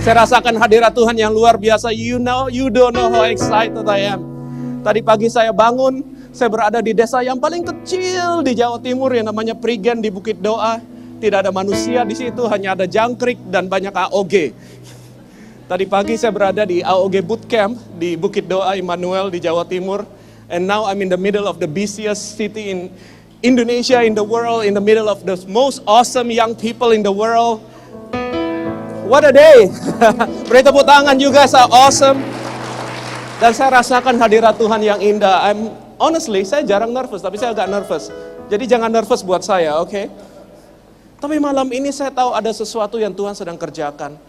Saya rasakan hadirat Tuhan yang luar biasa. You don't know how excited I am. Tadi pagi saya bangun, saya berada di desa yang paling kecil di Jawa Timur yang namanya Prigen di Bukit Doa. Tidak ada manusia di situ, hanya ada jangkrik dan banyak AOG. Tadi pagi saya berada di AOG Bootcamp di Bukit Doa Immanuel di Jawa Timur. And now I'm in the middle of the busiest city in Indonesia, in the world, in the middle of the most awesome young people in the world. What a day! Beri tepuk tangan juga, so awesome. Dan saya rasakan hadirat Tuhan yang indah. Honestly, saya jarang nervous, tapi saya agak nervous. Jadi jangan nervous buat saya, oke? Tapi malam ini saya tahu ada sesuatu yang Tuhan sedang kerjakan.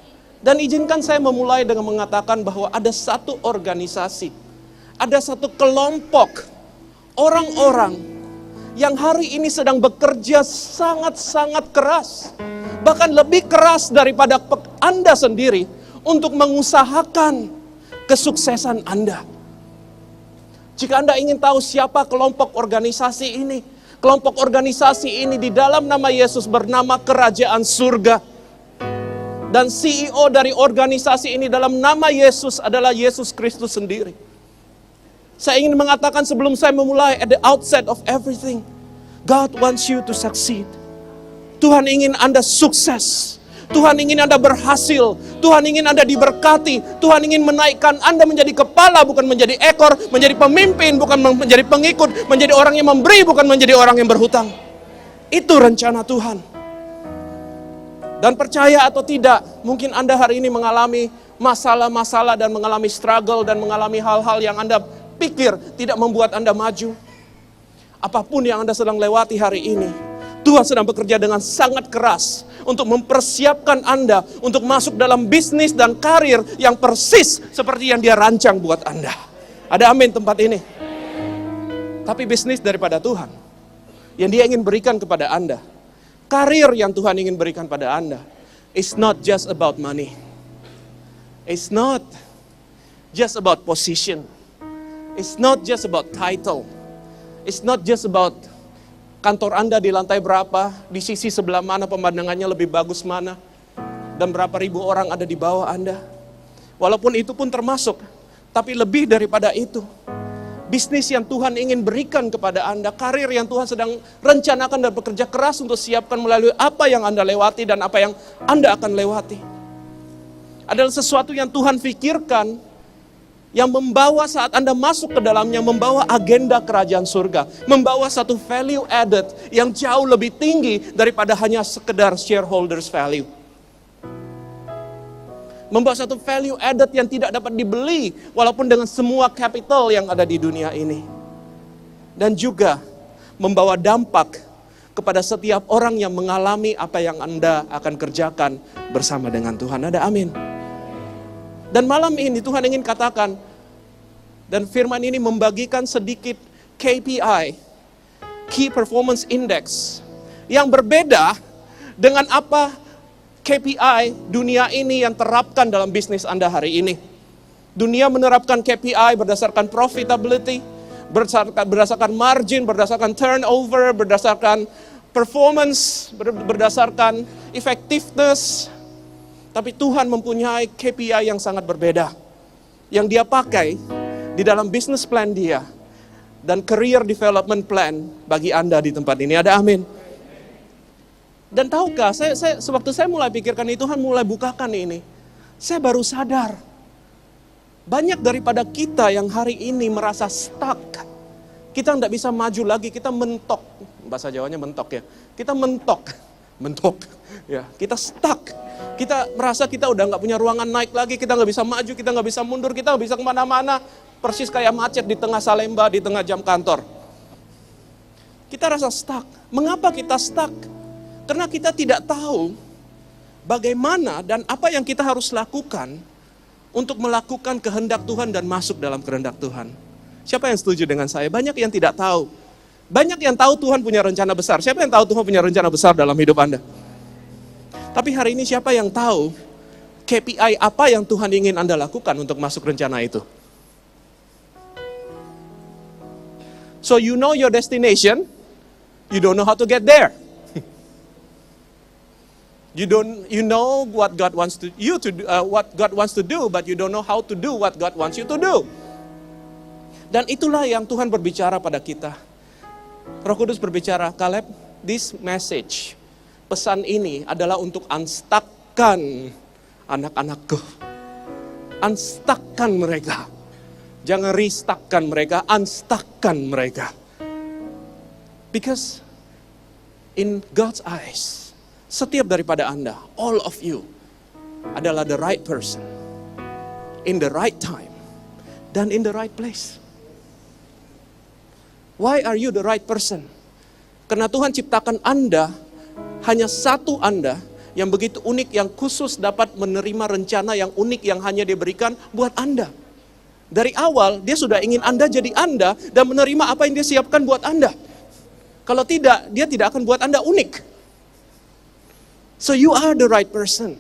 Dan izinkan saya memulai dengan mengatakan bahwa ada satu organisasi, ada satu kelompok orang-orang yang hari ini sedang bekerja sangat-sangat keras. Bahkan lebih keras daripada Anda sendiri untuk mengusahakan kesuksesan Anda. Jika Anda ingin tahu siapa kelompok organisasi ini, kelompok organisasi ini di dalam nama Yesus bernama Kerajaan Surga. Dan CEO dari organisasi ini dalam nama Yesus adalah Yesus Kristus sendiri. Saya ingin mengatakan sebelum saya memulai, at the outset of everything, God wants you to succeed. Tuhan ingin Anda sukses. Tuhan ingin Anda berhasil. Tuhan ingin Anda diberkati. Tuhan ingin menaikkan Anda menjadi kepala, bukan menjadi ekor. Menjadi pemimpin, bukan menjadi pengikut. Menjadi orang yang memberi, bukan menjadi orang yang berhutang. Itu rencana Tuhan. Dan percaya atau tidak, mungkin Anda hari ini mengalami masalah-masalah dan mengalami struggle dan mengalami hal-hal yang Anda pikir tidak membuat Anda maju. Apapun yang Anda sedang lewati hari ini, Tuhan sedang bekerja dengan sangat keras untuk mempersiapkan Anda untuk masuk dalam bisnis dan karir yang persis seperti yang Dia rancang buat Anda. Ada amin tempat ini. Tapi bisnis daripada Tuhan yang Dia ingin berikan kepada Anda, karir yang Tuhan ingin berikan pada Anda, it's not just about money. It's not just about position. It's not just about title. It's not just about kantor Anda di lantai berapa, di sisi sebelah mana pemandangannya lebih bagus mana, dan berapa ribu orang ada di bawah Anda. Walaupun itu pun termasuk, tapi lebih daripada itu, bisnis yang Tuhan ingin berikan kepada Anda, karir yang Tuhan sedang rencanakan dan bekerja keras untuk siapkan melalui apa yang Anda lewati dan apa yang Anda akan lewati, adalah sesuatu yang Tuhan pikirkan, yang membawa saat Anda masuk ke dalamnya, membawa agenda kerajaan surga, membawa satu value added yang jauh lebih tinggi daripada hanya sekedar shareholders value. Membawa satu value added yang tidak dapat dibeli walaupun dengan semua capital yang ada di dunia ini. Dan juga membawa dampak kepada setiap orang yang mengalami apa yang Anda akan kerjakan bersama dengan Tuhan. Ada amin. Dan malam ini Tuhan ingin katakan, dan firman ini membagikan sedikit KPI, Key Performance Index, yang berbeda dengan apa KPI dunia ini yang terapkan dalam bisnis Anda hari ini. Dunia menerapkan KPI berdasarkan profitability, berdasarkan margin, berdasarkan turnover, berdasarkan performance, berdasarkan effectiveness. Tapi Tuhan mempunyai KPI yang sangat berbeda, yang Dia pakai di dalam business plan Dia dan career development plan bagi Anda di tempat ini. Ada amin. Dan tahukah, sewaktu saya mulai pikirkan itu, Tuhan mulai bukakan ini, saya baru sadar, banyak daripada kita yang hari ini merasa stuck. Kita tidak bisa maju lagi, kita mentok. Bahasa Jawanya mentok ya. Kita mentok. Ya, kita stuck. Kita merasa kita udah nggak punya ruangan naik lagi, kita nggak bisa maju, kita nggak bisa mundur, kita nggak bisa kemana-mana. Persis kayak macet di tengah Salemba, di tengah jam kantor. Kita rasa stuck. Mengapa kita stuck? Karena kita tidak tahu bagaimana dan apa yang kita harus lakukan untuk melakukan kehendak Tuhan dan masuk dalam kehendak Tuhan. Siapa yang setuju dengan saya? Banyak yang tidak tahu. Banyak yang tahu Tuhan punya rencana besar. Siapa yang tahu Tuhan punya rencana besar dalam hidup Anda? Tapi hari ini siapa yang tahu KPI apa yang Tuhan ingin Anda lakukan untuk masuk rencana itu? So you know your destination, you don't know how to get there. You know what God wants what God wants to do, but you don't know how to do what God wants you to do. Dan itulah yang Tuhan berbicara pada kita. Roh Kudus berbicara, Caleb, this message, pesan ini adalah untuk unstuckkan anak-anakku. Unstuckkan mereka. Jangan restuckkan mereka, unstuckkan mereka. Because in God's eyes, setiap daripada Anda, all of you, adalah the right person, in the right time, dan in the right place. Why are you the right person? Karena Tuhan ciptakan Anda, hanya satu Anda, yang begitu unik, yang khusus dapat menerima rencana yang unik yang hanya diberikan buat Anda. Dari awal, dia sudah ingin Anda jadi Anda, dan menerima apa yang dia siapkan buat Anda. Kalau tidak, dia tidak akan buat Anda unik. So you are the right person.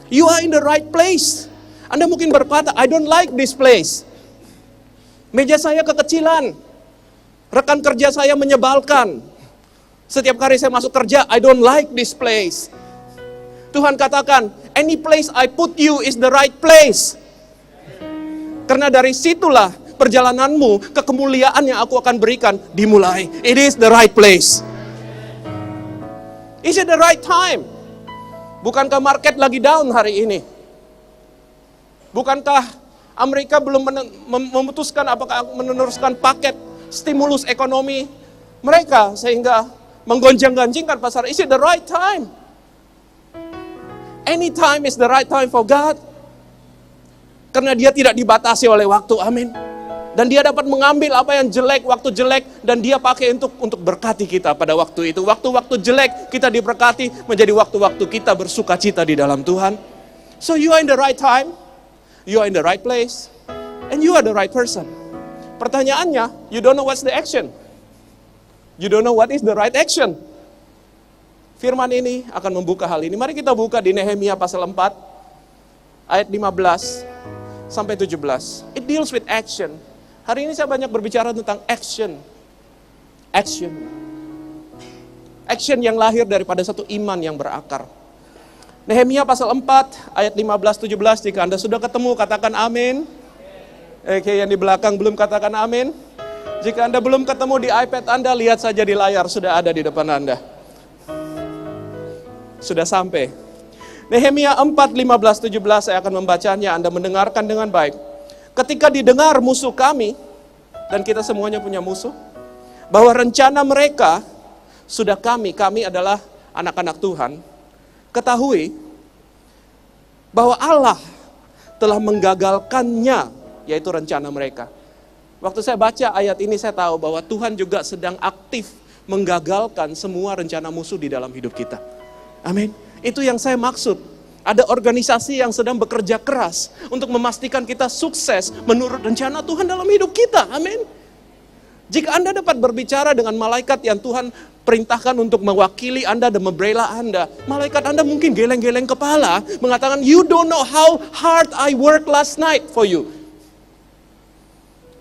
You are in the right place. Anda mungkin berkata, I don't like this place. Meja saya kekecilan. Rekan kerja saya menyebalkan. Setiap kali saya masuk kerja, I don't like this place. Tuhan katakan, any place I put you is the right place. Karena dari situlah perjalananmu ke kemuliaan yang aku akan berikan dimulai. It is the right place. Is it the right time? Bukankah market lagi down hari ini? Bukankah Amerika belum memutuskan apakah meneruskan paket stimulus ekonomi mereka sehingga menggonjang-ganjingkan pasar? Is it the right time? Any time is the right time for God. Karena dia tidak dibatasi oleh waktu, amin. Dan dia dapat mengambil apa yang jelek, waktu jelek, dan dia pakai untuk berkati kita pada waktu itu. Waktu-waktu jelek kita diberkati menjadi waktu-waktu kita bersuka cita di dalam Tuhan. So you are in the right time, you are in the right place, and you are the right person. Pertanyaannya, you don't know what's the action. You don't know what is the right action. Firman ini akan membuka hal ini. Mari kita buka di Nehemia pasal 4, ayat 15 sampai 17. It deals with action. Hari ini saya banyak berbicara tentang action. Action. Action yang lahir daripada satu iman yang berakar. Nehemia pasal 4 ayat 15-17. Jika Anda sudah ketemu, katakan amin. Oke, yang di belakang belum katakan amin. Jika Anda belum ketemu di iPad Anda, lihat saja di layar, sudah ada di depan Anda. Sudah sampai. Nehemia 4, 15, 17, saya akan membacanya, Anda mendengarkan dengan baik. Ketika didengar musuh kami, dan kita semuanya punya musuh, bahwa rencana mereka, sudah kami adalah anak-anak Tuhan, ketahui bahwa Allah telah menggagalkannya, yaitu rencana mereka. Waktu saya baca ayat ini, saya tahu bahwa Tuhan juga sedang aktif menggagalkan semua rencana musuh di dalam hidup kita. Amin. Itu yang saya maksud. Ada organisasi yang sedang bekerja keras untuk memastikan kita sukses menurut rencana Tuhan dalam hidup kita. Amin. Jika Anda dapat berbicara dengan malaikat yang Tuhan perintahkan untuk mewakili Anda dan membela Anda, malaikat Anda mungkin geleng-geleng kepala, mengatakan, you don't know how hard I worked last night for you.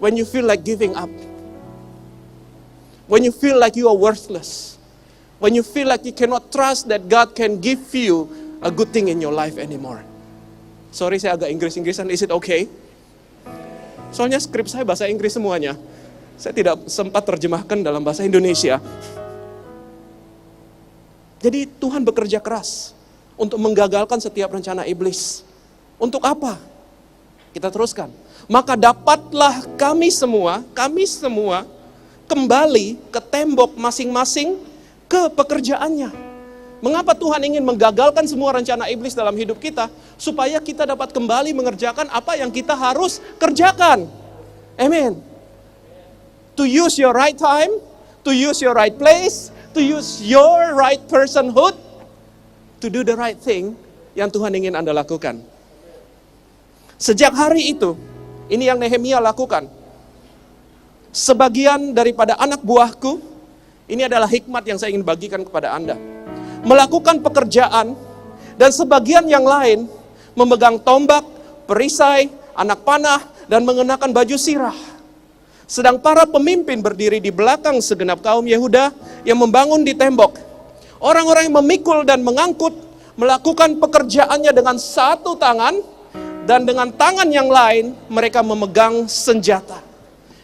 When you feel like giving up. When you feel like you are worthless. When you feel like you cannot trust that God can give you a good thing in your life anymore. Sorry, saya agak Inggris-Inggrisan. Is it okay? Soalnya skrip saya bahasa Inggris semuanya. Saya tidak sempat terjemahkan dalam bahasa Indonesia. Jadi Tuhan bekerja keras untuk menggagalkan setiap rencana iblis. Untuk apa? Kita teruskan. Maka dapatlah kami semua kembali ke tembok masing-masing ke pekerjaannya. Mengapa Tuhan ingin menggagalkan semua rencana iblis dalam hidup kita? Supaya kita dapat kembali mengerjakan apa yang kita harus kerjakan. Amen. To use your right time, to use your right place, to use your right personhood, to do the right thing yang Tuhan ingin Anda lakukan. Sejak hari itu, ini yang Nehemia lakukan. Sebagian daripada anak buahku, ini adalah hikmat yang saya ingin bagikan kepada Anda. Melakukan pekerjaan, dan sebagian yang lain memegang tombak, perisai, anak panah, dan mengenakan baju sirah. Sedang para pemimpin berdiri di belakang segenap kaum Yehuda yang membangun di tembok. Orang-orang yang memikul dan mengangkut, melakukan pekerjaannya dengan satu tangan, dan dengan tangan yang lain mereka memegang senjata.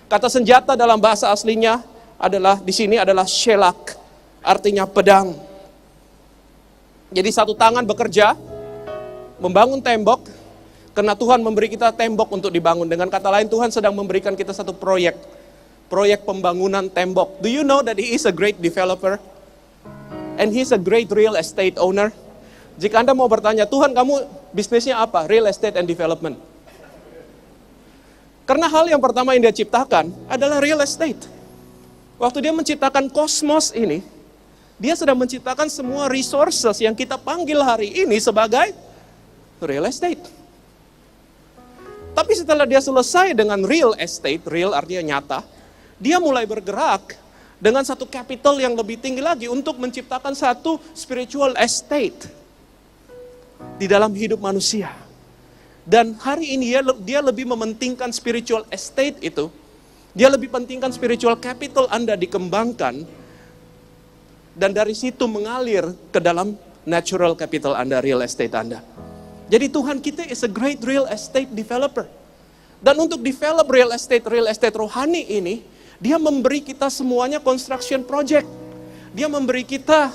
Kata senjata dalam bahasa aslinya adalah di sini adalah shelak, artinya pedang. Jadi satu tangan bekerja, membangun tembok, karena Tuhan memberi kita tembok untuk dibangun. Dengan kata lain, Tuhan sedang memberikan kita satu proyek pembangunan tembok. Do you know that He is a great developer? And He's a great real estate owner? Jika Anda mau bertanya, Tuhan kamu bisnisnya apa? Real estate and development. Karena hal yang pertama yang Dia ciptakan adalah real estate. Waktu Dia menciptakan kosmos ini, Dia sedang menciptakan semua resources yang kita panggil hari ini sebagai real estate. Tapi setelah Dia selesai dengan real estate, real artinya nyata, Dia mulai bergerak dengan satu capital yang lebih tinggi lagi untuk menciptakan satu spiritual estate di dalam hidup manusia. Dan hari ini dia lebih mementingkan spiritual estate itu. Dia lebih pentingkan spiritual capital Anda dikembangkan. Dan dari situ mengalir ke dalam natural capital Anda, real estate Anda. Jadi Tuhan kita is a great real estate developer. Dan untuk develop real estate rohani ini, Dia memberi kita semuanya construction project. Dia memberi kita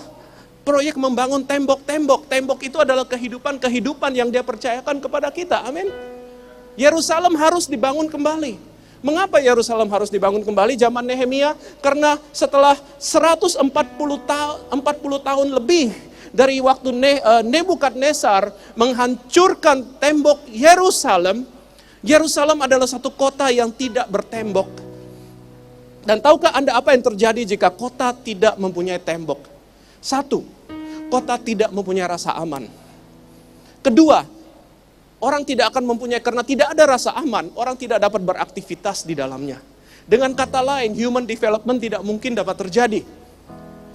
proyek membangun tembok-tembok. Tembok itu adalah kehidupan yang Dia percayakan kepada kita. Amin. Yerusalem harus dibangun kembali. Mengapa Yerusalem harus dibangun kembali zaman Nehemia? Karena setelah 140 tahun lebih dari waktu Nebukadnezar menghancurkan tembok Yerusalem, Yerusalem adalah satu kota yang tidak bertembok. Dan tahukah Anda apa yang terjadi jika kota tidak mempunyai tembok? Satu, kota tidak mempunyai rasa aman. Kedua, orang tidak akan mempunyai, karena tidak ada rasa aman, orang tidak dapat beraktivitas di dalamnya. Dengan kata lain, human development tidak mungkin dapat terjadi.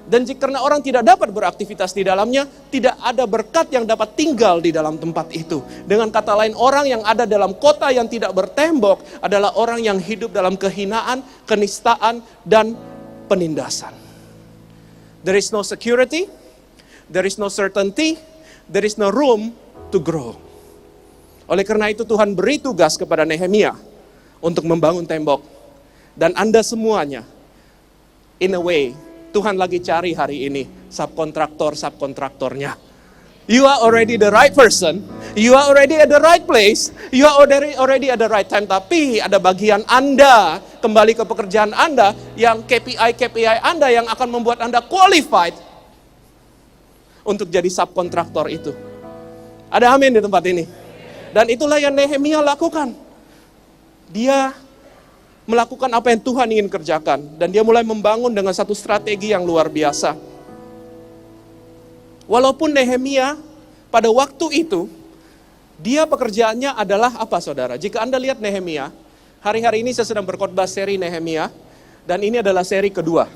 Dan karena orang tidak dapat beraktivitas di dalamnya, tidak ada berkat yang dapat tinggal di dalam tempat itu. Dengan kata lain, orang yang ada dalam kota yang tidak bertembok adalah orang yang hidup dalam kehinaan, kenistaan, dan penindasan. There is no security, there is no certainty, there is no room to grow. Oleh karena itu Tuhan beri tugas kepada Nehemia untuk membangun tembok. Dan Anda semuanya, in a way, Tuhan lagi cari hari ini subkontraktornya. You are already the right person, you are already at the right place, you are already at the right time. Tapi ada bagian Anda, kembali ke pekerjaan Anda, yang KPI Anda yang akan membuat Anda qualified untuk jadi subkontraktor itu. Ada amin di tempat ini. Dan itulah yang Nehemia lakukan. Dia melakukan apa yang Tuhan ingin kerjakan. Dan dia mulai membangun dengan satu strategi yang luar biasa. Walaupun Nehemia pada waktu itu, dia pekerjaannya adalah apa saudara? Jika Anda lihat Nehemia, hari-hari ini saya sedang berkhotbah seri Nehemia. Dan ini adalah seri kedua.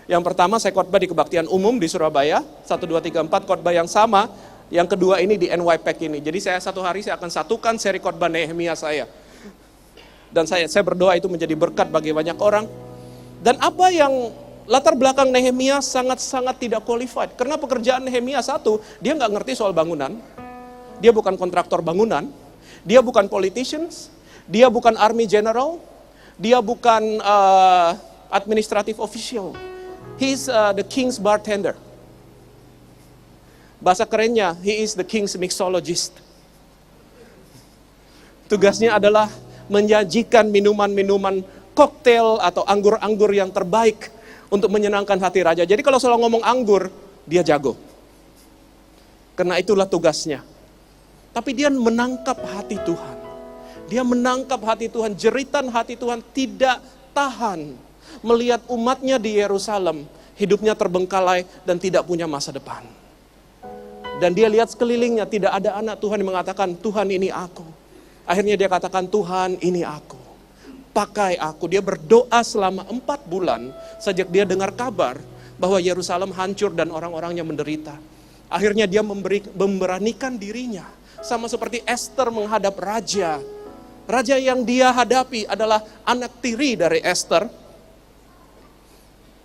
Yang pertama saya khotbah di Kebaktian Umum di Surabaya, 1, 2, 3, 4 khotbah yang sama. Yang kedua ini di NYPEC ini. Jadi satu hari saya akan satukan seri khotbah Nehemia saya. Dan saya berdoa itu menjadi berkat bagi banyak orang. Dan apa yang latar belakang Nehemia sangat-sangat tidak qualified. Karena pekerjaan Nehemia satu, dia nggak ngerti soal bangunan. Dia bukan kontraktor bangunan. Dia bukan politicians. Dia bukan army general. Dia bukan administrative official. He's the king's bartender. Bahasa kerennya, he is the king's mixologist. Tugasnya adalah menyajikan minuman-minuman koktail atau anggur-anggur yang terbaik untuk menyenangkan hati raja. Jadi kalau selalu ngomong anggur, dia jago. Karena itulah tugasnya. Tapi dia menangkap hati Tuhan. Dia menangkap hati Tuhan, jeritan hati Tuhan tidak tahan melihat umatnya di Yerusalem, hidupnya terbengkalai dan tidak punya masa depan. Dan dia lihat sekelilingnya, tidak ada anak Tuhan yang mengatakan, Tuhan ini aku. Akhirnya dia katakan, Tuhan ini aku. Pakai aku. Dia berdoa selama 4 bulan, sejak dia dengar kabar bahwa Yerusalem hancur dan orang-orangnya menderita. Akhirnya dia memberanikan dirinya. Sama seperti Esther menghadap raja. Raja yang dia hadapi adalah anak tiri dari Esther.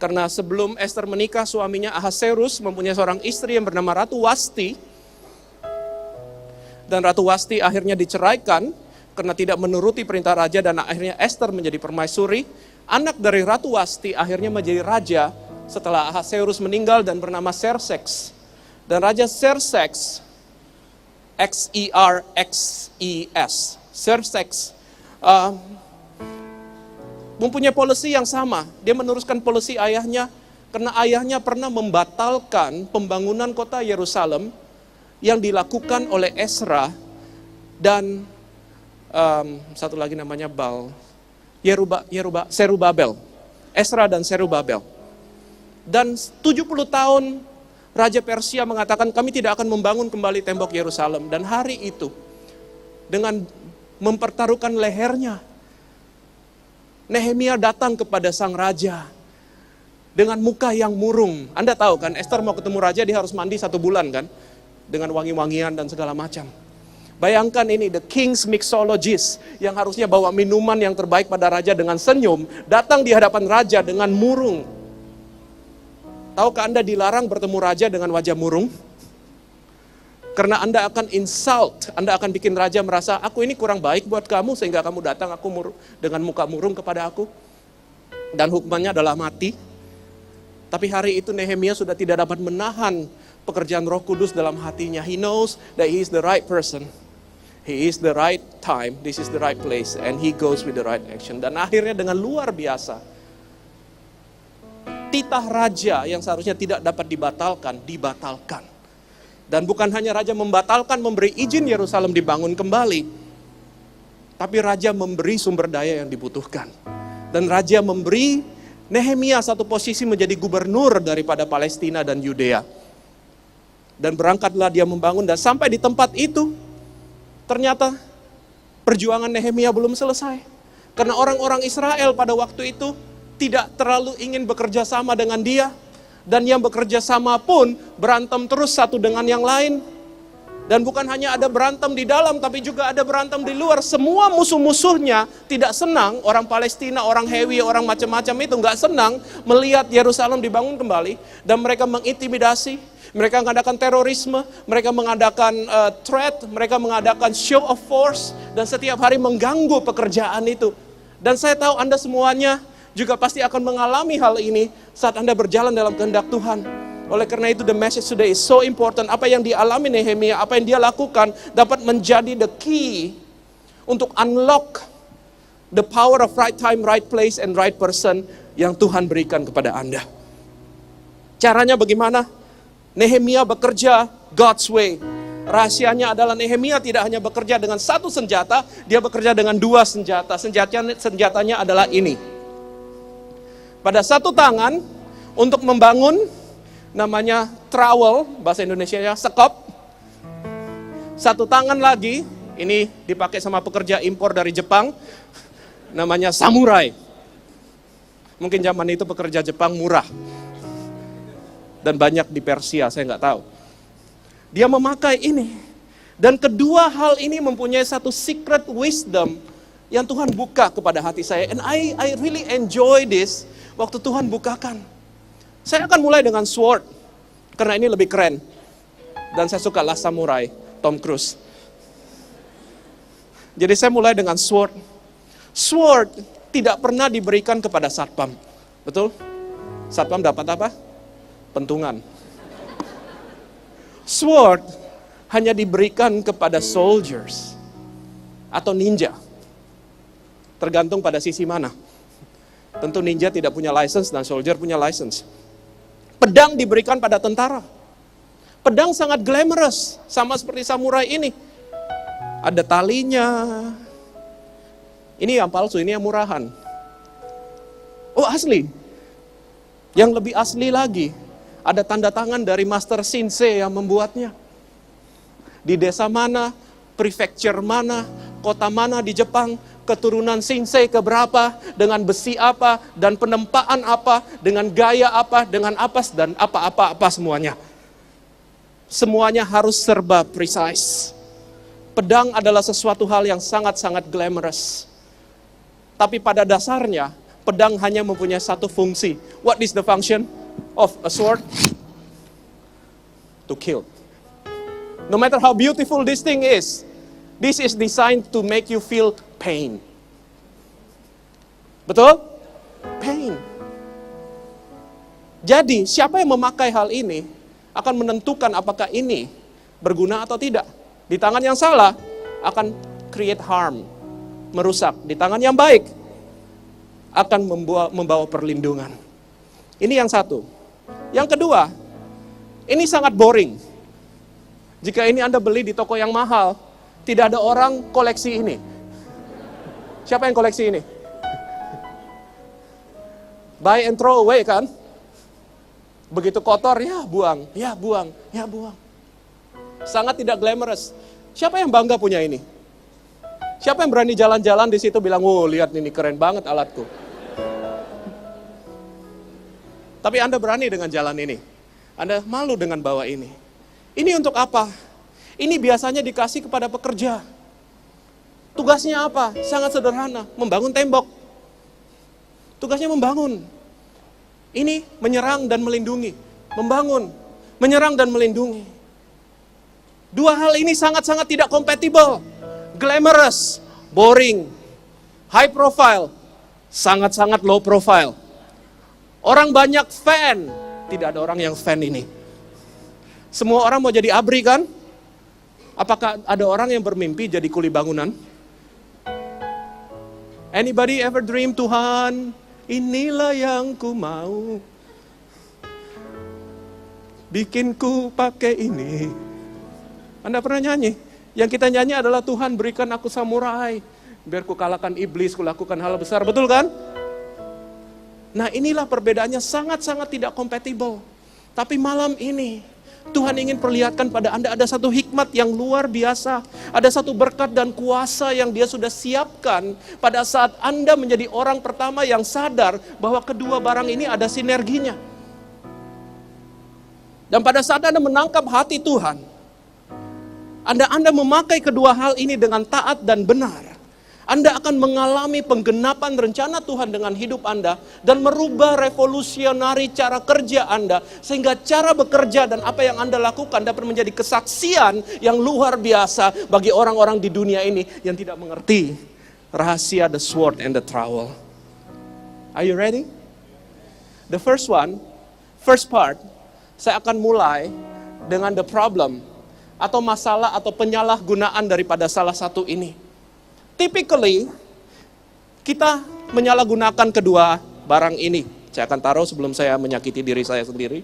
Karena sebelum Esther menikah, suaminya Ahasuerus mempunyai seorang istri yang bernama Ratu Wasti. Dan Ratu Wasti akhirnya diceraikan karena tidak menuruti perintah raja, dan akhirnya Esther menjadi permaisuri. Anak dari Ratu Wasti akhirnya menjadi raja setelah Ahasuerus meninggal dan bernama Xerxes. Dan Raja Xerxes, Xerxes, Xerxes, mempunyai polisi yang sama. Dia meneruskan polisi ayahnya, karena ayahnya pernah membatalkan pembangunan kota Yerusalem yang dilakukan oleh Ezra dan satu lagi namanya Serubabel. Ezra dan Serubabel. Dan 70 tahun Raja Persia mengatakan kami tidak akan membangun kembali tembok Yerusalem. Dan hari itu dengan mempertaruhkan lehernya, Nehemia datang kepada sang raja dengan muka yang murung. Anda tahu kan, Esther mau ketemu raja, dia harus mandi 1 bulan kan, dengan wangi-wangian dan segala macam. Bayangkan ini, the king's mixologist yang harusnya bawa minuman yang terbaik pada raja dengan senyum, datang di hadapan raja dengan murung. Tahukah Anda dilarang bertemu raja dengan wajah murung? Karena Anda akan insult, Anda akan bikin raja merasa, aku ini kurang baik buat kamu sehingga kamu datang dengan muka murung kepada aku. Dan hukumannya adalah mati. Tapi hari itu Nehemia sudah tidak dapat menahan pekerjaan Roh Kudus dalam hatinya. He knows that he is the right person. He is the right time, this is the right place, and he goes with the right action. Dan akhirnya dengan luar biasa, titah raja yang seharusnya tidak dapat dibatalkan. Dan bukan hanya raja membatalkan memberi izin Yerusalem dibangun kembali, tapi raja memberi sumber daya yang dibutuhkan. Dan raja memberi Nehemia satu posisi menjadi gubernur daripada Palestina dan Yudea. Dan berangkatlah dia membangun, dan sampai di tempat itu, ternyata perjuangan Nehemia belum selesai. Karena orang-orang Israel pada waktu itu tidak terlalu ingin bekerja sama dengan dia. Dan yang bekerja sama pun berantem terus satu dengan yang lain. Dan bukan hanya ada berantem di dalam, tapi juga ada berantem di luar. Semua musuh-musuhnya tidak senang, orang Palestina, orang Hewi, orang macam-macam itu nggak senang melihat Yerusalem dibangun kembali. Dan mereka mengintimidasi, mereka mengadakan terorisme, mereka mengadakan threat, mereka mengadakan show of force, dan setiap hari mengganggu pekerjaan itu. Dan saya tahu Anda semuanya juga pasti akan mengalami hal ini saat Anda berjalan dalam kehendak Tuhan. Oleh karena itu, the message today is so important. Apa yang dialami Nehemia, apa yang dia lakukan dapat menjadi the key untuk unlock the power of right time, right place, and right person yang Tuhan berikan kepada Anda. Caranya bagaimana? Nehemia bekerja God's way. Rahasianya adalah Nehemia tidak hanya bekerja dengan satu senjata, dia bekerja dengan 2 senjata. Senjatanya adalah ini. Pada satu tangan untuk membangun, namanya trowel, bahasa Indonesianya sekop. Satu tangan lagi, ini dipakai sama pekerja impor dari Jepang, namanya samurai. Mungkin zaman itu pekerja Jepang murah. Dan banyak di Persia, saya nggak tahu. Dia memakai ini. Dan kedua hal ini mempunyai satu secret wisdom yang Tuhan buka kepada hati saya. And I really enjoy this waktu Tuhan bukakan. Saya akan mulai dengan sword, karena ini lebih keren. Dan saya suka Last Samurai, Tom Cruise. Jadi saya mulai dengan sword. Sword tidak pernah diberikan kepada satpam. Betul? Satpam dapat apa? Pentungan. Sword hanya diberikan kepada soldiers atau ninja. Tergantung pada sisi mana. Tentu ninja tidak punya license dan soldier punya license. Pedang diberikan pada tentara. Pedang sangat glamorous, sama seperti samurai ini. Ada talinya. Ini yang palsu, ini yang murahan. Oh, asli. Yang lebih asli lagi, ada tanda tangan dari Master Shinsei yang membuatnya. Di desa mana, prefecture mana, kota mana di Jepang, keturunan Shinsei keberapa, dengan besi apa, dan penempaan apa, dengan gaya apa, dengan apa, dan apa-apa semuanya. Semuanya harus serba precise. pedang adalah sesuatu hal yang sangat-sangat glamorous. Tapi pada dasarnya, pedang hanya mempunyai satu fungsi. What is the function of a sword? To kill. No matter how beautiful this thing is, this is designed to make you feel pain. Betul? Pain. Jadi, siapa yang memakai hal ini akan menentukan apakah ini berguna atau tidak. Di tangan yang salah akan create harm, merusak. Di tangan yang baik akan membawa perlindungan. Ini yang satu. Yang kedua, ini sangat boring. Jika ini Anda beli di toko yang mahal, tidak ada orang koleksi ini. Siapa yang koleksi ini? Buy and throw away kan? Begitu kotor, ya buang, ya buang, ya buang. Sangat tidak glamorous. Siapa yang bangga punya ini? Siapa yang berani jalan-jalan di situ bilang, "Oh, lihat ini keren banget alatku." Tapi Anda berani dengan jalan ini. Anda malu dengan bawa ini. Ini untuk apa? Ini biasanya dikasih kepada pekerja. Tugasnya apa? Sangat sederhana, membangun tembok. Tugasnya membangun. Ini menyerang dan melindungi. Membangun, menyerang dan melindungi. Dua hal ini sangat-sangat tidak compatible. Glamorous, boring, high profile, sangat-sangat low profile. Orang banyak fan, tidak ada orang yang fan ini. Semua orang mau jadi ABRI kan? Apakah ada orang yang bermimpi jadi kuli bangunan? Anybody ever dream, Tuhan, inilah yang ku mau, bikin ku pakai ini. Anda pernah nyanyi? Yang kita nyanyi adalah Tuhan berikan aku samurai, biar ku kalahkan iblis, ku lakukan hal besar, betul kan? Nah inilah perbedaannya sangat-sangat tidak compatible. Tapi malam ini, Tuhan ingin perlihatkan pada Anda ada satu hikmat yang luar biasa. Ada satu berkat dan kuasa yang Dia sudah siapkan pada saat Anda menjadi orang pertama yang sadar bahwa kedua barang ini ada sinerginya. Dan pada saat Anda menangkap hati Tuhan, Anda memakai kedua hal ini dengan taat dan benar, Anda akan mengalami penggenapan rencana Tuhan dengan hidup Anda dan merubah revolusionari cara kerja Anda sehingga cara bekerja dan apa yang Anda lakukan dapat menjadi kesaksian yang luar biasa bagi orang-orang di dunia ini yang tidak mengerti rahasia the sword and the trowel. Are you ready? The first part, saya akan mulai dengan the problem atau masalah atau penyalahgunaan daripada salah satu ini. Typically, kita menyalahgunakan kedua barang ini. Saya akan taruh sebelum saya menyakiti diri saya sendiri.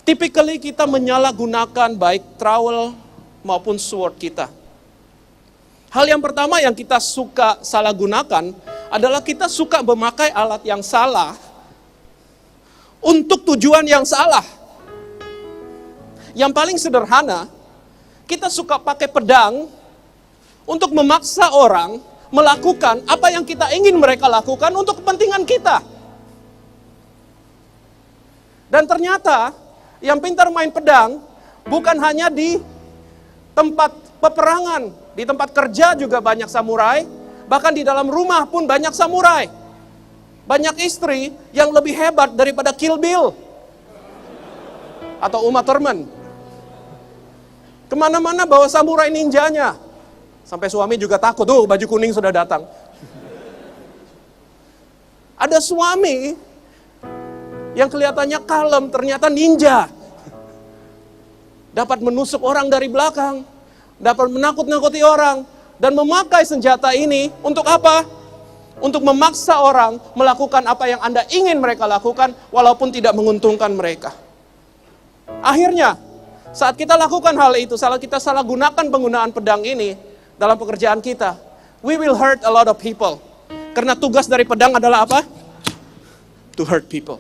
Typically kita menyalahgunakan baik trowel maupun sword kita. Hal yang pertama yang kita suka salah gunakan adalah kita suka memakai alat yang salah untuk tujuan yang salah. Yang paling sederhana, kita suka pakai pedang untuk memaksa orang melakukan apa yang kita ingin mereka lakukan untuk kepentingan kita. Dan ternyata yang pintar main pedang bukan hanya di tempat peperangan, di tempat kerja juga banyak samurai, bahkan di dalam rumah pun banyak samurai. Banyak istri yang lebih hebat daripada Kill Bill atau Uma Thurman. Kemana-mana bawa samurai ninjanya. Sampai suami juga takut, baju kuning sudah datang. Ada suami yang kelihatannya kalem, ternyata ninja. Dapat menusuk orang dari belakang, dapat menakut-nakuti orang, dan memakai senjata ini untuk apa? Untuk memaksa orang melakukan apa yang Anda ingin mereka lakukan, walaupun tidak menguntungkan mereka. Akhirnya, saat kita lakukan hal itu, saat kita salah gunakan penggunaan pedang ini dalam pekerjaan kita, we will hurt a lot of people. Karena tugas dari pedang adalah apa? To hurt people.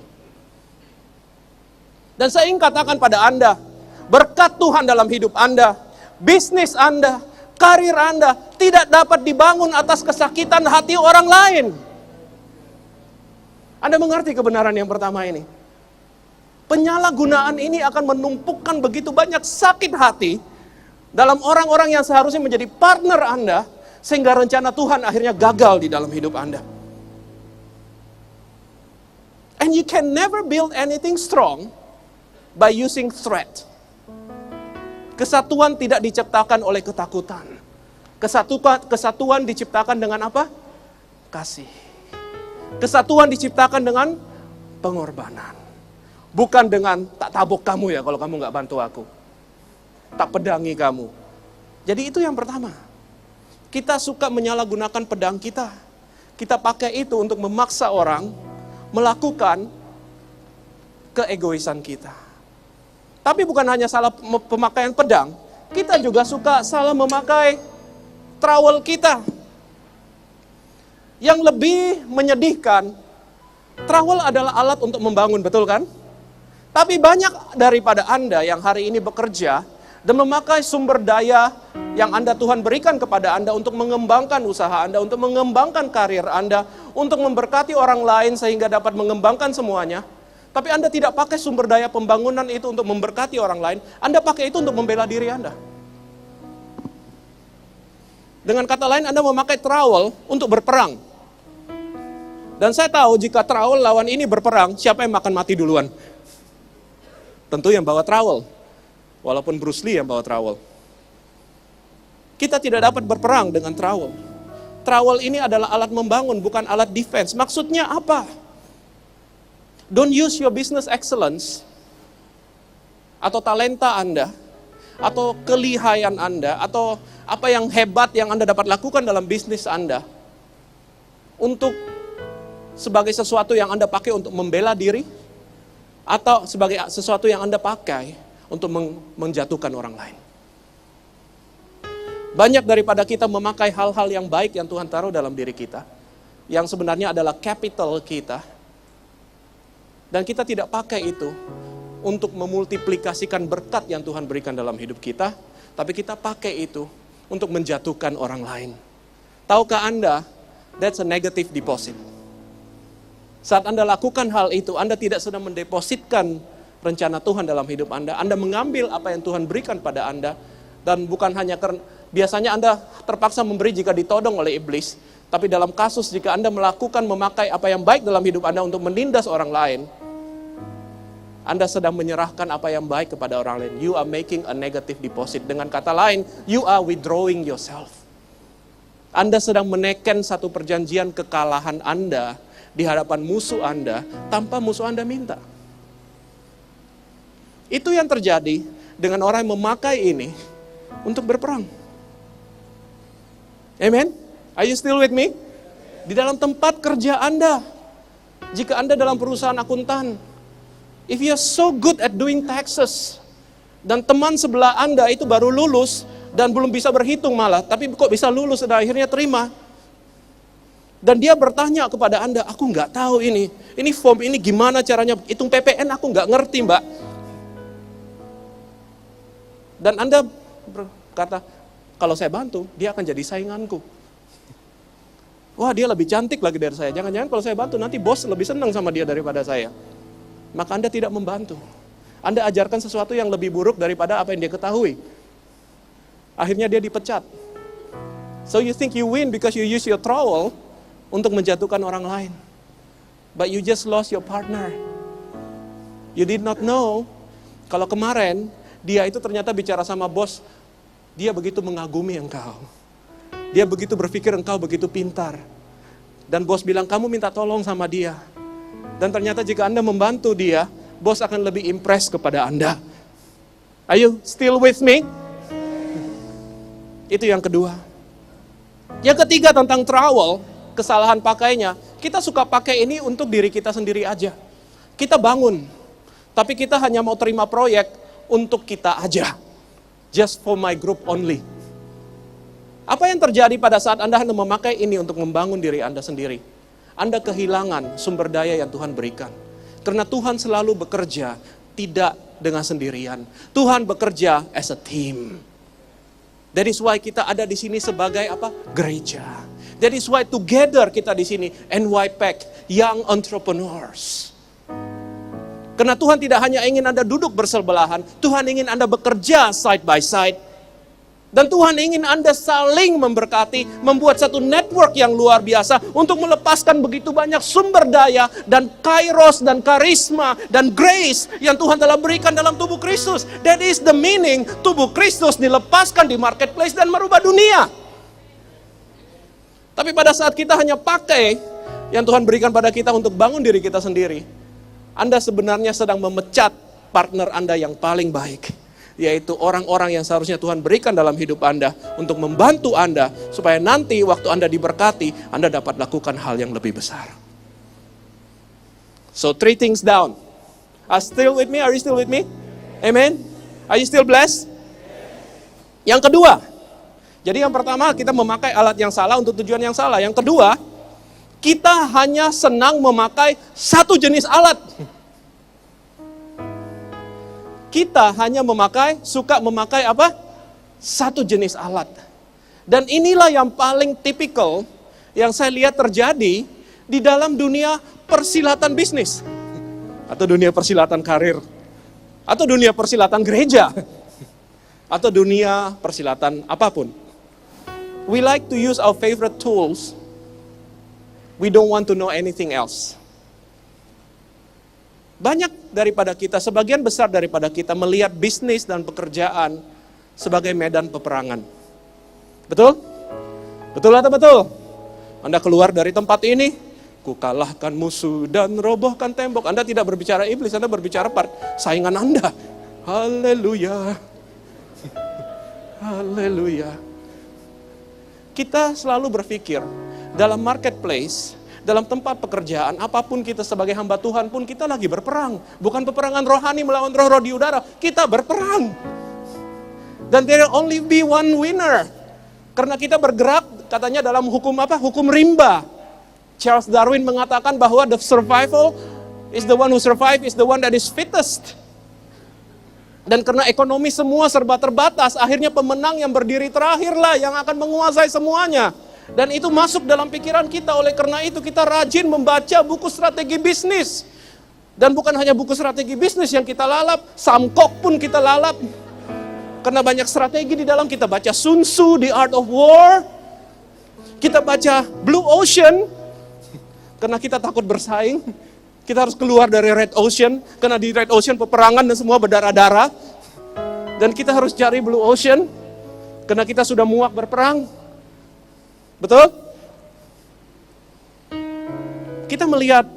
Dan saya ingin katakan pada Anda, berkat Tuhan dalam hidup Anda, bisnis Anda, karir Anda tidak dapat dibangun atas kesakitan hati orang lain. Anda mengerti kebenaran yang pertama ini? Penyalahgunaan ini akan menumpukan begitu banyak sakit hati dalam orang-orang yang seharusnya menjadi partner Anda, Sehingga rencana Tuhan akhirnya gagal di dalam hidup Anda. And you can never build anything strong by using threat. Kesatuan tidak diciptakan oleh ketakutan. Kesatuan diciptakan dengan apa? Kasih. Kesatuan diciptakan dengan pengorbanan. Bukan dengan tak tabok kamu ya kalau kamu gak bantu aku. Tak pedangi kamu. Jadi itu yang pertama. Kita suka menyalahgunakan pedang kita. Kita pakai itu untuk memaksa orang melakukan keegoisan kita. Tapi bukan hanya salah pemakaian pedang, kita juga suka salah memakai trowel kita. Yang lebih menyedihkan, trowel adalah alat untuk membangun, betul kan? Tapi banyak daripada Anda yang hari ini bekerja dan memakai sumber daya yang Tuhan berikan kepada Anda untuk mengembangkan usaha Anda, untuk mengembangkan karir Anda, untuk memberkati orang lain sehingga dapat mengembangkan semuanya. Tapi Anda tidak pakai sumber daya pembangunan itu untuk memberkati orang lain, Anda pakai itu untuk membela diri Anda. Dengan kata lain, Anda memakai trowel untuk berperang. Dan saya tahu jika trowel lawan ini berperang, siapa yang akan mati duluan? Tentu yang bawa trowel. Walaupun Bruce Lee yang bawa trowel. Kita tidak dapat berperang dengan trowel. Trowel ini adalah alat membangun, bukan alat defense. Maksudnya apa? Don't use your business excellence, atau talenta Anda, atau kelihayan Anda, atau apa yang hebat yang Anda dapat lakukan dalam bisnis Anda, untuk sebagai sesuatu yang Anda pakai untuk membela diri, atau sebagai sesuatu yang Anda pakai untuk menjatuhkan orang lain. Banyak daripada kita memakai hal-hal yang baik yang Tuhan taruh dalam diri kita, yang sebenarnya adalah capital kita, dan kita tidak pakai itu untuk memultiplikasikan berkat yang Tuhan berikan dalam hidup kita, tapi kita pakai itu untuk menjatuhkan orang lain. Tahukah Anda, that's a negative deposit. Saat Anda lakukan hal itu, Anda tidak sedang mendepositkan rencana Tuhan dalam hidup Anda. Anda mengambil apa yang Tuhan berikan pada Anda, dan bukan hanya karena biasanya Anda terpaksa memberi jika ditodong oleh iblis, tapi dalam kasus jika Anda memakai apa yang baik dalam hidup Anda untuk menindas orang lain, Anda sedang menyerahkan apa yang baik kepada orang lain. You are making a negative deposit. Dengan kata lain, you are withdrawing yourself. Anda sedang menekan satu perjanjian kekalahan Anda di hadapan musuh Anda tanpa musuh Anda minta. Itu yang terjadi dengan orang yang memakai ini untuk berperang. Amen? Are you still with me? Di dalam tempat kerja Anda, jika Anda dalam perusahaan akuntan, if you are so good at doing taxes, dan teman sebelah Anda itu baru lulus, dan belum bisa berhitung malah, tapi kok bisa lulus dan akhirnya terima. Dan dia bertanya kepada Anda, aku nggak tahu ini form ini gimana caranya, hitung PPN aku nggak ngerti mbak. Dan Anda berkata, kalau saya bantu, dia akan jadi sainganku. Wah, dia lebih cantik lagi dari saya. Jangan-jangan kalau saya bantu, nanti bos lebih senang sama dia daripada saya. Maka Anda tidak membantu. Anda ajarkan sesuatu yang lebih buruk daripada apa yang dia ketahui. Akhirnya dia dipecat. So you think you win because you use your trowel untuk menjatuhkan orang lain. But you just lost your partner. You did not know, kalau kemarin, dia itu ternyata bicara sama bos, dia begitu mengagumi engkau. Dia begitu berpikir engkau begitu pintar. Dan bos bilang, kamu minta tolong sama dia. Dan ternyata jika Anda membantu dia, bos akan lebih impress kepada Anda. Are you still with me? Itu yang kedua. Yang ketiga tentang trowel, kesalahan pakainya. Kita suka pakai ini untuk diri kita sendiri aja. Kita bangun, tapi kita hanya mau terima proyek untuk kita aja. Just for my group only. Apa yang terjadi pada saat Anda hanya memakai ini untuk membangun diri Anda sendiri? Anda kehilangan sumber daya yang Tuhan berikan. Karena Tuhan selalu bekerja tidak dengan sendirian. Tuhan bekerja as a team. That is why kita ada di sini sebagai apa? Gereja. That is why together kita di sini, NYPAC, Young Entrepreneurs. Karena Tuhan tidak hanya ingin Anda duduk bersebelahan, Tuhan ingin Anda bekerja side by side. Dan Tuhan ingin Anda saling memberkati, membuat satu network yang luar biasa untuk melepaskan begitu banyak sumber daya dan kairos dan karisma dan grace yang Tuhan telah berikan dalam tubuh Kristus. That is the meaning tubuh Kristus dilepaskan di marketplace dan merubah dunia. Tapi pada saat kita hanya pakai yang Tuhan berikan pada kita untuk bangun diri kita sendiri, Anda sebenarnya sedang memecat partner Anda yang paling baik, yaitu orang-orang yang seharusnya Tuhan berikan dalam hidup Anda untuk membantu Anda, supaya nanti waktu Anda diberkati, Anda dapat lakukan hal yang lebih besar. So 3 things down. Are still with me? Are you still with me? Amen? Are you still blessed? Yang kedua, jadi yang pertama kita memakai alat yang salah untuk tujuan yang salah. Yang kedua, kita hanya senang memakai satu jenis alat. Kita hanya suka memakai apa? Satu jenis alat. Dan inilah yang paling tipikal yang saya lihat terjadi di dalam dunia persilatan bisnis. Atau dunia persilatan karir. Atau dunia persilatan gereja. Atau dunia persilatan apapun. We like to use our favorite tools. We don't want to know anything else. Banyak daripada kita, sebagian besar daripada kita melihat bisnis dan pekerjaan sebagai medan peperangan. Betul? Betul atau betul? Anda keluar dari tempat ini, ku kalahkan musuh dan robohkan tembok. Anda tidak berbicara iblis, Anda berbicara saingan Anda. Haleluya. Haleluya. Kita selalu berpikir dalam marketplace, dalam tempat pekerjaan, apapun kita sebagai hamba Tuhan pun kita lagi berperang. Bukan peperangan rohani melawan roh-roh di udara. Kita berperang. Dan there only be one winner. Karena kita bergerak katanya dalam hukum apa? Hukum rimba. Charles Darwin mengatakan bahwa the survival is the one who survive is the one that is fittest. Dan karena ekonomi semua serba terbatas, akhirnya pemenang yang berdiri terakhirlah yang akan menguasai semuanya. Dan itu masuk dalam pikiran kita, oleh karena itu kita rajin membaca buku strategi bisnis. Dan bukan hanya buku strategi bisnis yang kita lalap, Samkok pun kita lalap. Karena banyak strategi di dalam, kita baca Sun Tzu, The Art of War. Kita baca Blue Ocean, karena kita takut bersaing. Kita harus keluar dari Red Ocean, karena di Red Ocean peperangan dan semua berdarah-darah. Dan kita harus cari Blue Ocean, karena kita sudah muak berperang. Betul? Kita melihat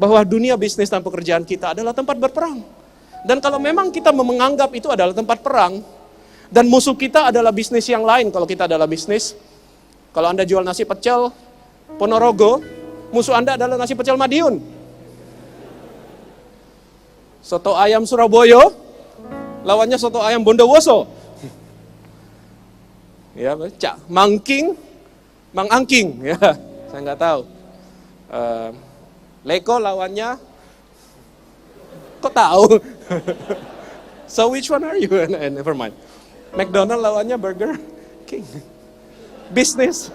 bahwa dunia bisnis dan pekerjaan kita adalah tempat berperang. Dan kalau memang kita menganggap itu adalah tempat perang, dan musuh kita adalah bisnis yang lain, kalau kita adalah bisnis, kalau Anda jual nasi pecel Ponorogo, musuh Anda adalah nasi pecel Madiun. Soto ayam Surabaya, lawannya soto ayam Bondowoso. Ya, Cak Mangking, Mang Angking, ya, saya nggak tahu. Leko lawannya, kok tahu? So which one are you? Never mind. McDonald lawannya Burger King. Business.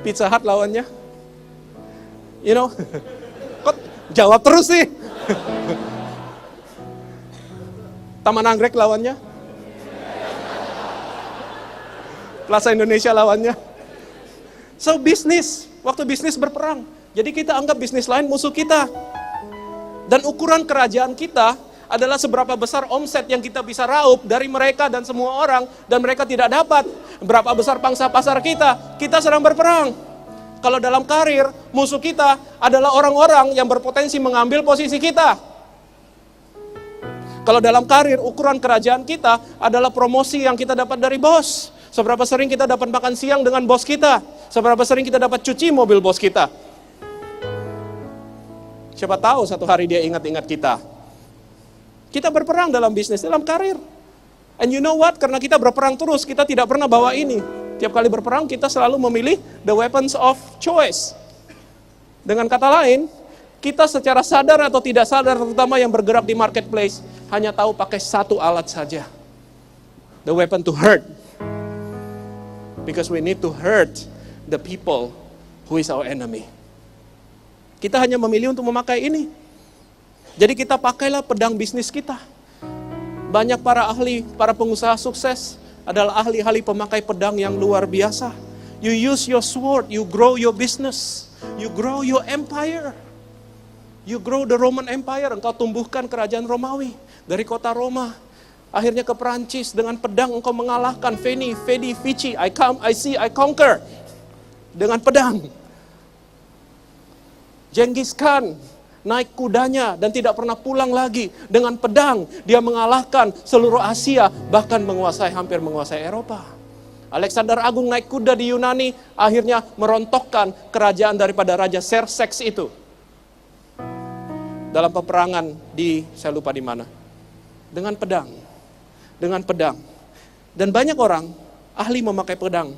Pizza Hut lawannya, kok jawab terus sih? Taman Anggrek lawannya, Plaza Indonesia lawannya. So bisnis, waktu bisnis berperang. Jadi kita anggap bisnis lain musuh kita. Dan ukuran kerajaan kita adalah seberapa besar omset yang kita bisa raup dari mereka dan semua orang. Dan mereka tidak dapat. Berapa besar pangsa pasar kita sedang berperang. Kalau dalam karir, musuh kita adalah orang-orang yang berpotensi mengambil posisi kita. Kalau dalam karir, ukuran kerajaan kita adalah promosi yang kita dapat dari bos. Seberapa sering kita dapat makan siang dengan bos kita. Seberapa sering kita dapat cuci mobil bos kita. Siapa tahu satu hari dia ingat-ingat kita. Kita berperang dalam bisnis, dalam karir. And you know what? Karena kita berperang terus, kita tidak pernah bawa ini. Tiap kali berperang, kita selalu memilih the weapons of choice. Dengan kata lain, kita secara sadar atau tidak sadar, terutama yang bergerak di marketplace, hanya tahu pakai satu alat saja. The weapon to hurt. Because we need to hurt the people who is our enemy. Kita hanya memilih untuk memakai ini. Jadi kita pakailah pedang bisnis kita. Banyak para ahli, para pengusaha sukses adalah ahli-ahli pemakai pedang yang luar biasa. You use your sword, you grow your business, you grow your empire. You grow the Roman Empire, engkau tumbuhkan kerajaan Romawi. Dari kota Roma, akhirnya ke Perancis, dengan pedang engkau mengalahkan Veni, Vidi, Vici, I come, I see, I conquer. Dengan pedang. Genghis Khan naik kudanya dan tidak pernah pulang lagi. Dengan pedang, dia mengalahkan seluruh Asia, bahkan hampir menguasai Eropa. Alexander Agung naik kuda di Yunani, akhirnya merontokkan kerajaan daripada Raja Xerxes itu. Dalam peperangan saya lupa di mana. Dengan pedang. Dengan pedang. Dan banyak orang ahli memakai pedang.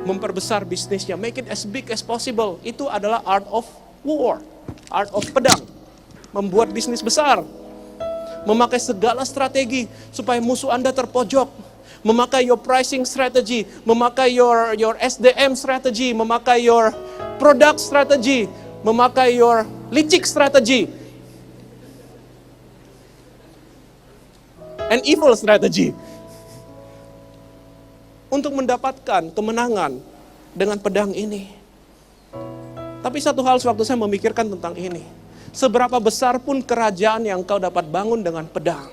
Memperbesar bisnisnya. Make it as big as possible. Itu adalah art of war. Art of pedang. Membuat bisnis besar. Memakai segala strategi supaya musuh Anda terpojok. Memakai your pricing strategy. Memakai your SDM strategy. Memakai your product strategy. Memakai your licik strategy. An evil strategy. Untuk mendapatkan kemenangan dengan pedang ini. Tapi satu hal sewaktu saya memikirkan tentang ini. Seberapa besar pun kerajaan yang engkau dapat bangun dengan pedang,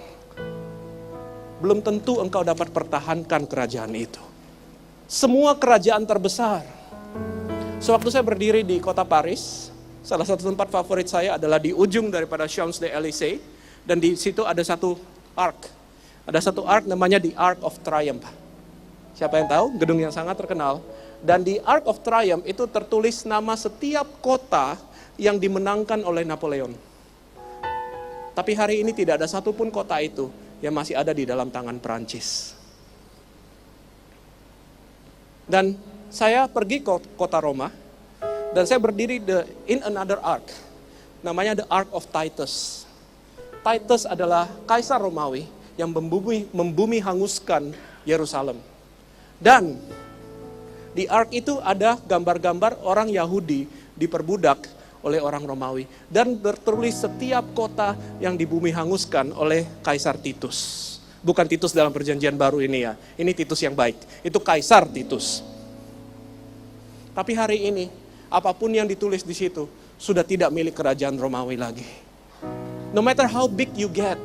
belum tentu engkau dapat pertahankan kerajaan itu. Semua kerajaan terbesar. Sewaktu saya berdiri di kota Paris, salah satu tempat favorit saya adalah di ujung daripada Champs-Élysées. Dan di situ ada satu arc. Ada satu arc namanya The Arc of Triumph. Siapa yang tahu? Gedung yang sangat terkenal. Dan di Arc of Triumph itu tertulis nama setiap kota yang dimenangkan oleh Napoleon. Tapi hari ini tidak ada satupun kota itu yang masih ada di dalam tangan Perancis. Dan saya pergi ke kota Roma, dan saya berdiri in another arc. Namanya The Arc of Titus. Titus adalah kaisar Romawi yang membumi hanguskan Yerusalem. Dan di ark itu ada gambar-gambar orang Yahudi diperbudak oleh orang Romawi. Dan tertulis setiap kota yang dibumi hanguskan oleh Kaisar Titus. Bukan Titus dalam perjanjian baru ini ya. Ini Titus yang baik. Itu Kaisar Titus. Tapi hari ini, apapun yang ditulis di situ, sudah tidak milik kerajaan Romawi lagi. No matter how big you get,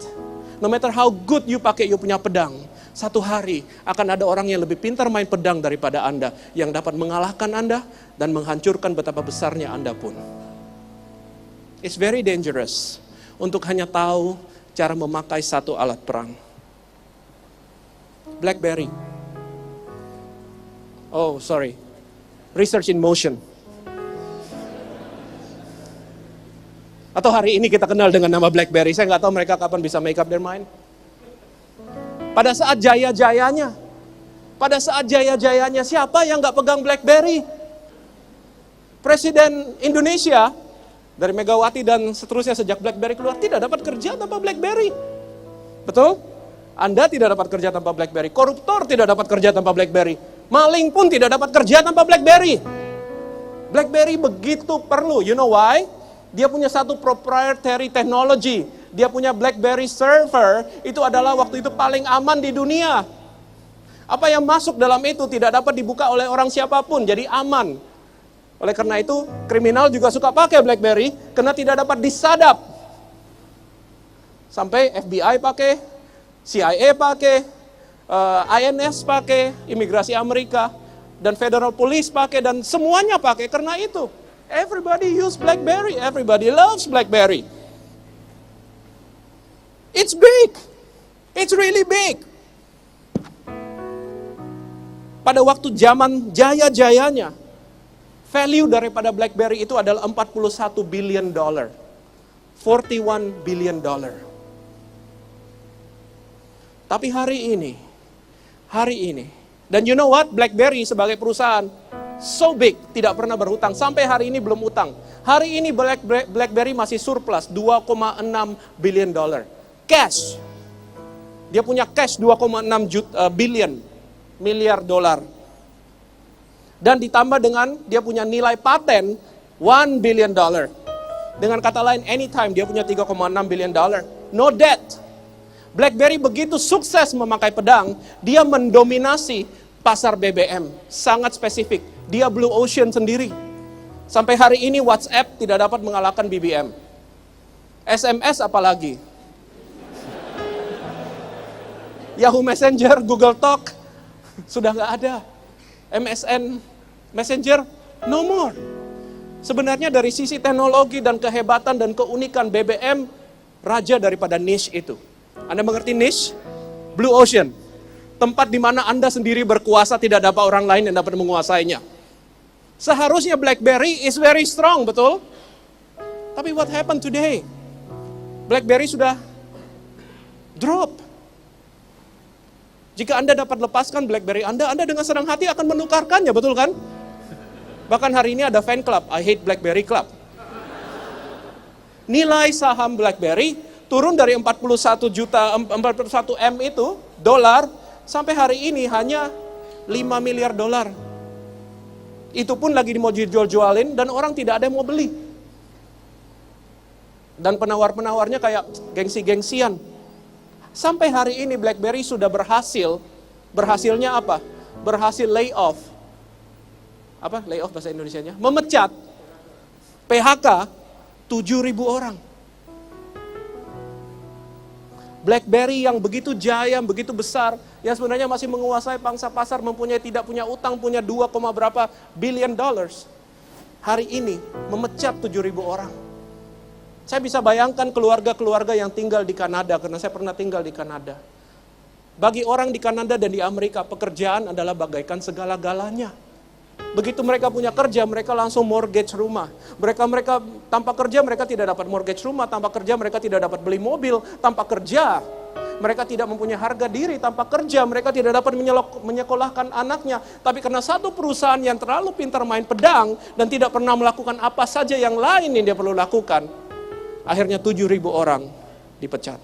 no matter how good you pakai you punya pedang, satu hari akan ada orang yang lebih pintar main pedang daripada Anda, yang dapat mengalahkan Anda dan menghancurkan betapa besarnya Anda pun. It's very dangerous untuk hanya tahu cara memakai satu alat perang. BlackBerry. Oh, sorry. Research in motion. Atau hari ini kita kenal dengan nama BlackBerry. Saya nggak tahu mereka kapan bisa make up their mind. Pada saat jaya-jayanya. Pada saat jaya-jayanya, siapa yang nggak pegang BlackBerry? Presiden Indonesia, dari Megawati dan seterusnya sejak BlackBerry keluar, tidak dapat kerja tanpa BlackBerry. Betul? Anda tidak dapat kerja tanpa BlackBerry. Koruptor tidak dapat kerja tanpa BlackBerry. Maling pun tidak dapat kerja tanpa BlackBerry. BlackBerry begitu perlu. You know why? Dia punya satu proprietary technology. Dia punya BlackBerry server. Itu adalah waktu itu paling aman di dunia. Apa yang masuk dalam itu tidak dapat dibuka oleh orang siapapun. Jadi aman. Oleh karena itu, kriminal juga suka pakai BlackBerry karena tidak dapat disadap. Sampai FBI pakai, CIA pakai, INS pakai, Imigrasi Amerika, dan Federal Police pakai, dan semuanya pakai karena itu. Everybody use BlackBerry, everybody loves BlackBerry. It's big, it's really big. Pada waktu zaman jaya-jayanya, value daripada BlackBerry itu adalah $41 billion. $41 billion. Tapi hari ini, dan you know what? BlackBerry sebagai perusahaan so big, tidak pernah berhutang. Sampai hari ini belum utang. Hari ini BlackBerry masih surplus $2,6 billion. Cash. Dia punya cash 2,6 miliar dolar. Dan ditambah dengan dia punya nilai paten $1 billion. Dengan kata lain, anytime dia punya $3,6 billion. No debt. BlackBerry begitu sukses memakai pedang, dia mendominasi pasar BBM. Sangat spesifik. Dia Blue Ocean sendiri. Sampai hari ini WhatsApp tidak dapat mengalahkan BBM. SMS apalagi. Yahoo Messenger, Google Talk, sudah nggak ada. MSN, Messenger, no more. Sebenarnya dari sisi teknologi dan kehebatan dan keunikan BBM, raja daripada niche itu. Anda mengerti niche? Blue Ocean. Tempat di mana Anda sendiri berkuasa, tidak dapat orang lain yang dapat menguasainya. Seharusnya BlackBerry is very strong, betul? Tapi what happened today? BlackBerry sudah drop. Jika Anda dapat lepaskan BlackBerry Anda dengan senang hati akan menukarkannya, betul kan? Bahkan hari ini ada fan club, I hate BlackBerry Club. Nilai saham BlackBerry turun dari 41 M itu, dolar, sampai hari ini hanya 5 miliar dolar. Itu pun lagi mau dijual-jualin dan orang tidak ada yang mau beli. Dan penawar-penawarnya kayak gengsi-gengsian. Sampai hari ini BlackBerry sudah berhasil. Berhasilnya apa? Berhasil layoff. Apa layoff bahasa Indonesianya? Memecat PHK 7.000 orang. BlackBerry yang begitu jaya, begitu besar, yang sebenarnya masih menguasai pangsa pasar, tidak punya utang, punya 2, berapa billion dollars. Hari ini memecat 7.000 orang. Saya bisa bayangkan keluarga-keluarga yang tinggal di Kanada, karena saya pernah tinggal di Kanada. Bagi orang di Kanada dan di Amerika, pekerjaan adalah bagaikan segala-galanya. Begitu mereka punya kerja, mereka langsung mortgage rumah. Mereka tanpa kerja, mereka tidak dapat mortgage rumah. Tanpa kerja, mereka tidak dapat beli mobil. Tanpa kerja, mereka tidak mempunyai harga diri. Tanpa kerja, mereka tidak dapat menyekolahkan anaknya. Tapi karena satu perusahaan yang terlalu pintar main pedang dan tidak pernah melakukan apa saja yang lain yang dia perlu lakukan, akhirnya 7.000 orang dipecat.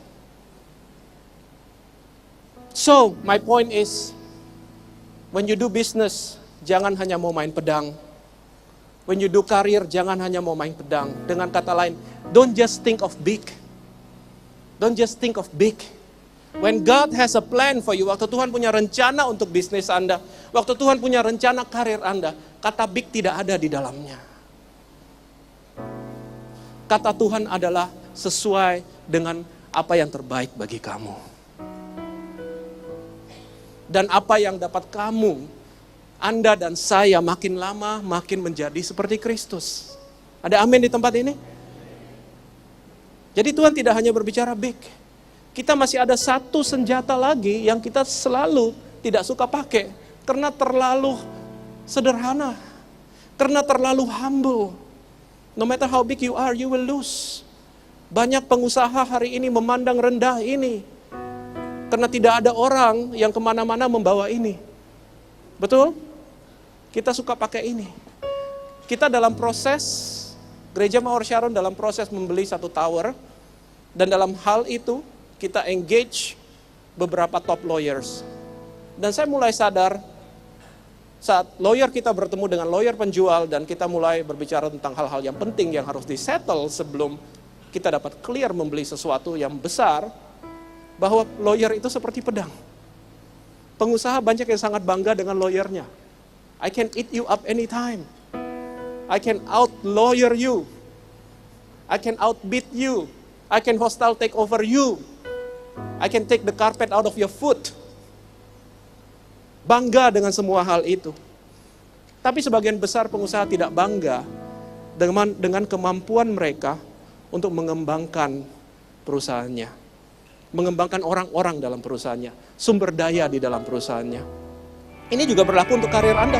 So, my point is, when you do business, jangan hanya mau main pedang. When you do career, jangan hanya mau main pedang. Dengan kata lain, don't just think of big. Don't just think of big. When God has a plan for you, waktu Tuhan punya rencana untuk bisnis Anda, waktu Tuhan punya rencana karir Anda, kata big tidak ada di dalamnya. Kata Tuhan adalah sesuai dengan apa yang terbaik bagi kamu. Dan apa yang dapat kamu, Anda dan saya makin lama makin menjadi seperti Kristus. Ada amin di tempat ini? Jadi Tuhan tidak hanya berbicara big. Kita masih ada satu senjata lagi yang kita selalu tidak suka pakai. Karena terlalu sederhana. Karena terlalu humble. No matter how big you are, you will lose. Banyak pengusaha hari ini memandang rendah ini. Karena tidak ada orang yang kemana-mana membawa ini. Betul? Kita suka pakai ini. Kita dalam proses, Gereja Mawar Sharon dalam proses membeli satu tower. Dan dalam hal itu, kita engage beberapa top lawyers. Dan saya mulai sadar, saat lawyer kita bertemu dengan lawyer penjual, dan kita mulai berbicara tentang hal-hal yang penting yang harus disettle sebelum kita dapat clear membeli sesuatu yang besar, bahwa lawyer itu seperti pedang. Pengusaha banyak yang sangat bangga dengan lawyernya. I can eat you up anytime. I can out-lawyer you. I can outbeat you. I can hostile take over you. I can take the carpet out of your foot. Bangga dengan semua hal itu. Tapi sebagian besar pengusaha tidak bangga dengan kemampuan mereka untuk mengembangkan perusahaannya. Mengembangkan orang-orang dalam perusahaannya. Sumber daya di dalam perusahaannya. Ini juga berlaku untuk karir Anda.